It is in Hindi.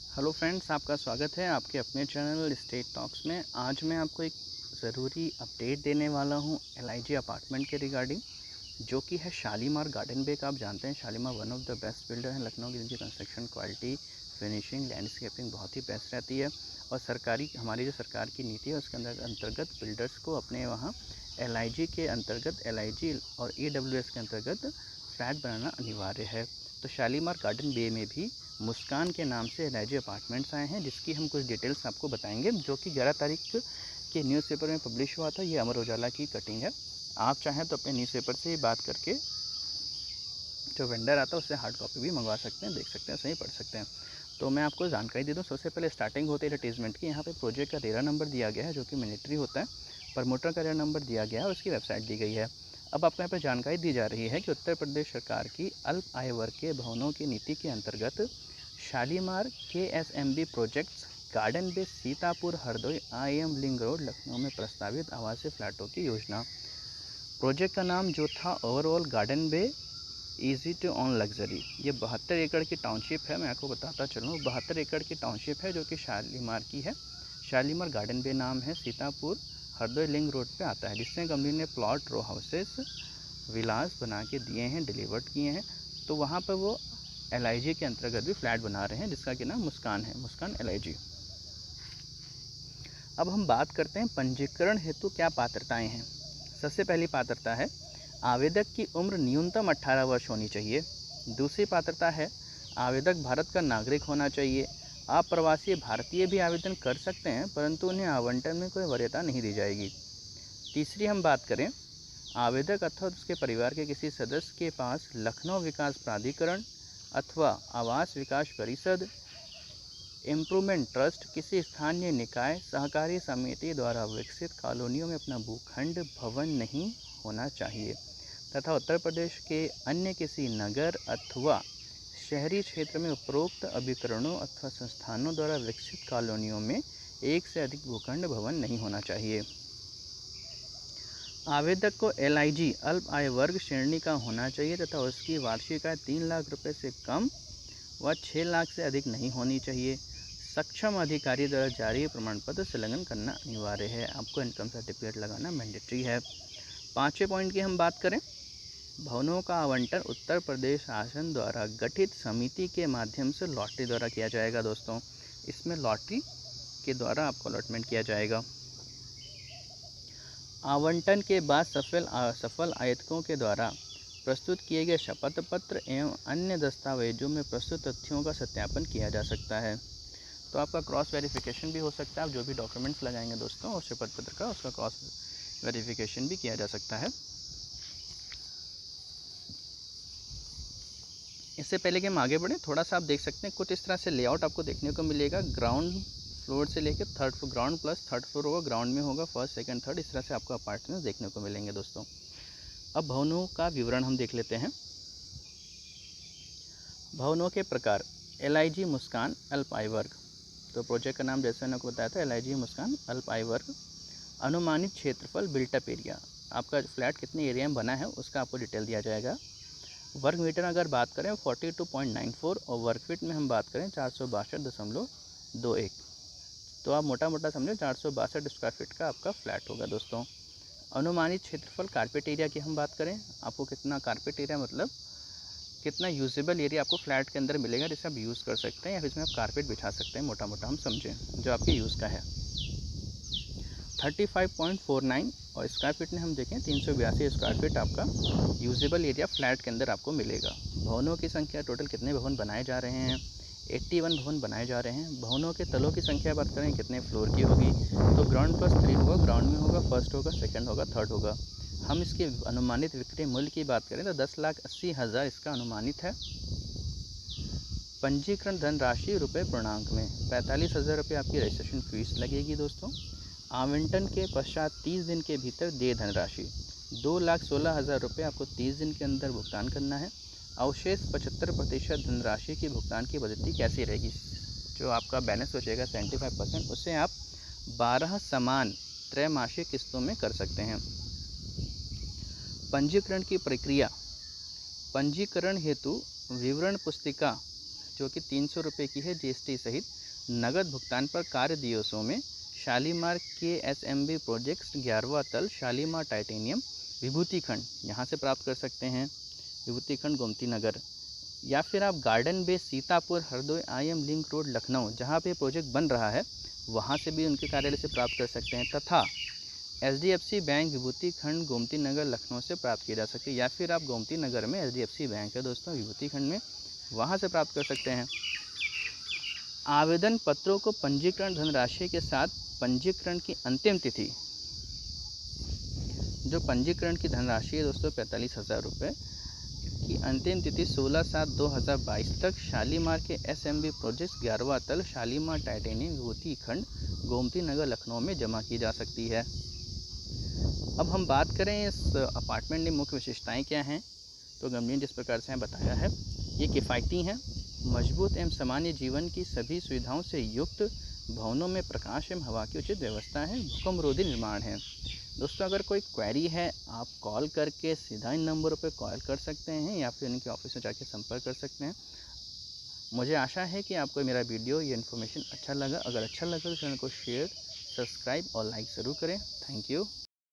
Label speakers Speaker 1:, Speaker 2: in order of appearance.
Speaker 1: हेलो फ्रेंड्स, आपका स्वागत है आपके अपने चैनल स्टेट टॉक्स में। आज मैं आपको एक ज़रूरी अपडेट देने वाला हूं LIG अपार्टमेंट के रिगार्डिंग, जो कि है शालीमार गार्डन बेक। आप जानते हैं Shalimar one of the best builder हैं लखनऊ की, जिनकी कंस्ट्रक्शन क्वालिटी, फिनिशिंग, लैंडस्केपिंग बहुत ही बेस्ट रहती है। और हमारी जो सरकार की नीति है उसके अंतर्गत बिल्डर्स को अपने वहाँ LIG के अंतर्गत LIG और EWS के अंतर्गत फ्लैट बनाना अनिवार्य है। तो शालीमार गार्डन बे में भी मुस्कान के नाम से LIG अपार्टमेंट्स आए हैं, जिसकी हम कुछ डिटेल्स आपको बताएंगे, जो कि 11 तारीख के न्यूज़पेपर में पब्लिश हुआ था। ये अमर उजाला की कटिंग है। आप चाहें तो अपने न्यूज़पेपर से ही बात करके जो वेंडर आता है उससे हार्ड कॉपी भी मंगवा सकते हैं, देख सकते हैं, सही पढ़ सकते हैं। तो मैं आपको जानकारी दे दूं, सबसे पहले स्टार्टिंग होती है एडवर्टीजमेंट की। यहाँ पे प्रोजेक्ट का रेरा नंबर दिया गया है, जो कि मिलिट्री होता है। प्रमोटर का रेरा नंबर दिया गया है और उसकी वेबसाइट दी गई है। अब आपको यहाँ पर जानकारी दी जा रही है कि उत्तर प्रदेश सरकार की अल्प आय वर्ग के भवनों की नीति के अंतर्गत Shalimar KSMB projects garden bay Sitapur Hardoi IM link road Lucknow में प्रस्तावित आवासीय फ्लैटों की योजना। प्रोजेक्ट का नाम जो था overall garden bay easy to on luxury. ये 72 एकड़ की टाउनशिप है। मैं आपको बताता चलूँ, 72 एकड़ की टाउनशिप है जो कि शालीमार की है। शालीमार गार्डन बे नाम है, सीतापुर हरदोई लिंक रोड पे आता है, जिससे कंपनी ने प्लॉट, रो हाउसेस, विलास बना के दिए हैं, डिलीवर्ड किए हैं। तो वहाँ पर वो LIG के अंतर्गत भी फ्लैट बना रहे हैं, जिसका कि नाम मुस्कान है, मुस्कान LIG। अब हम बात करते हैं पंजीकरण हेतु क्या पात्रताएं हैं। सबसे पहली पात्रता है आवेदक की उम्र न्यूनतम 18 वर्ष होनी चाहिए। दूसरी पात्रता है आवेदक भारत का नागरिक होना चाहिए। अप्रवासी भारतीय भी आवेदन कर सकते हैं, परंतु उन्हें आवंटन में कोई वरीयता नहीं दी जाएगी। तीसरी हम बात करें, आवेदक अथवा उसके परिवार के किसी सदस्य के पास लखनऊ विकास प्राधिकरण अथवा आवास विकास परिषद, इम्प्रूवमेंट ट्रस्ट, किसी स्थानीय निकाय, सहकारी समिति द्वारा विकसित कॉलोनियों में अपना भूखंड भवन नहीं होना चाहिए तथा उत्तर प्रदेश के अन्य किसी नगर अथवा शहरी क्षेत्र में उपरोक्त अभिकरणों अथवा संस्थानों द्वारा विकसित कॉलोनियों में एक से अधिक भूखंड भवन नहीं होना चाहिए। आवेदक को LIG अल्प आय वर्ग श्रेणी का होना चाहिए तथा उसकी वार्षिक आय 3 लाख रुपये से कम व 6 लाख से अधिक नहीं होनी चाहिए। सक्षम अधिकारी द्वारा जारी प्रमाण पत्र संलग्न करना अनिवार्य है। आपको इनकम सर्टिफिकेट लगाना मैंडेटरी है। पाँचवें पॉइंट की हम बात करें, भवनों का आवंटन उत्तर प्रदेश शासन द्वारा गठित समिति के माध्यम से लॉटरी द्वारा किया जाएगा। दोस्तों, इसमें लॉटरी के द्वारा आपको अलॉटमेंट किया जाएगा। आवंटन के बाद सफल आवेदकों के द्वारा प्रस्तुत किए गए शपथ पत्र एवं अन्य दस्तावेजों में प्रस्तुत तथ्यों का सत्यापन किया जा सकता है। तो आपका क्रॉस वेरिफिकेशन भी हो सकता है। आप जो भी डॉक्यूमेंट्स लगाएंगे दोस्तों और शपथ पत्र का, उसका क्रॉस वेरिफिकेशन भी किया जा सकता है। इससे पहले कि हम आगे बढ़ें, थोड़ा सा आप देख सकते हैं कुछ इस तरह से लेआउट आपको देखने को मिलेगा। ग्राउंड फ्लोर से लेकर third floor, ground plus third floor होगा, ग्राउंड में होगा फर्स्ट, सेकंड, थर्ड, इस तरह से आपको अपार्टमेंट देखने को मिलेंगे दोस्तों। अब भवनों का विवरण हम देख लेते हैं। भवनों के प्रकार, LIG मुस्कान अल्प आय वर्ग। तो प्रोजेक्ट का नाम जैसे मैंने आपको बताया था, LIG मुस्कान अल्प आय वर्ग। अनुमानित क्षेत्रफल, बिल्टअप एरिया, आपका फ्लैट कितने एरिया में बना है उसका आपको डिटेल दिया जाएगा। वर्ग मीटर अगर बात करें 42.94 और वर्ग फीट में हम बात करें 462.21। तो आप मोटा मोटा समझो 462 स्क्वायर फीट का आपका फ्लैट होगा दोस्तों। अनुमानित क्षेत्रफल, कारपेट एरिया की हम बात करें, आपको कितना कारपेट एरिया मतलब कितना यूजेबल एरिया आपको फ्लैट के अंदर मिलेगा जिसे आप यूज़ कर सकते हैं या फिर इसमें आप कारपेट बिछा सकते हैं, मोटा मोटा हम समझें जो आपके यूज़ का है। 35.49 और स्क्वायर फीट में हम देखें 382 स्क्वायर फीट आपका यूजेबल एरिया फ्लैट के अंदर आपको मिलेगा। भवनों की संख्या, टोटल कितने भवन बनाए जा रहे हैं, 81 भवन बनाए जा रहे हैं। भवनों के तलों की संख्या बात करें कितने फ्लोर की होगी, तो ग्राउंड प्लस 3 होगा, ग्राउंड में होगा, फर्स्ट होगा, सेकंड होगा, थर्ड होगा। हम इसके अनुमानित विक्रय मूल्य की बात करें तो 10,80,000 इसका अनुमानित है। पंजीकरण धनराशि रुपये पूर्णांक में 45,000 रुपये आपकी रजिस्ट्रेशन फीस लगेगी दोस्तों। आवंटन के पश्चात 30 दिन के भीतर देय धनराशि 2,16,000 रुपये आपको 30 दिन के अंदर भुगतान करना है। अवशेष 75% धनराशि की भुगतान की पद्धति कैसी रहेगी, जो आपका बैलेंस बचेगा 75%, उससे आप 12 समान त्रैमासिक किस्तों में कर सकते हैं। पंजीकरण की प्रक्रिया, पंजीकरण हेतु विवरण पुस्तिका जो कि 300 रुपये की है GST सहित, नगद भुगतान पर कार्य दिवसों में शालीमार KSMB प्रोजेक्ट्स 11वां तल शालीमार टाइटेनियम विभूति खंड यहाँ से प्राप्त कर सकते हैं, विभूति खंड गोमती नगर। या फिर आप garden bay Sitapur Hardoi IM link road Lucknow जहाँ पे प्रोजेक्ट बन रहा है वहाँ से भी उनके कार्यालय से प्राप्त कर सकते हैं, तथा HDFC बैंक विभूति खंड गोमती नगर लखनऊ से प्राप्त किया जा सकती है। या फिर आप गोमती नगर में HDFC बैंक है दोस्तों विभूति खंड में, वहाँ से प्राप्त कर सकते हैं। आवेदन पत्रों को पंजीकरण धनराशि के साथ पंजीकरण की अंतिम तिथि, जो पंजीकरण की धनराशि है दोस्तों 45,000 रुपये की अंतिम तिथि 16/7/2022 तक शालीमार के SMB प्रोजेक्ट्स 11वां तल शालीमार टाइटेनियम विभूति खंड गोमती नगर लखनऊ में जमा की जा सकती है। अब हम बात करें इस अपार्टमेंट की मुख्य विशेषताएं क्या हैं, तो गंभीर जिस प्रकार से बताया है, ये किफ़ायती हैं, मजबूत एवं सामान्य जीवन की सभी सुविधाओं से युक्त, भवनों में प्रकाश एवं हवा की उचित व्यवस्था है, भूकंपरोधी निर्माण है। दोस्तों अगर कोई क्वेरी है आप कॉल करके सीधा इन नंबरों पर कॉल कर सकते हैं या फिर इनके ऑफिस में जाके संपर्क कर सकते हैं। मुझे आशा है कि आपको मेरा वीडियो ये इन्फॉर्मेशन अच्छा लगा। अगर अच्छा लगा तो चैनल को शेयर, सब्सक्राइब और लाइक ज़रूर करें। Thank you.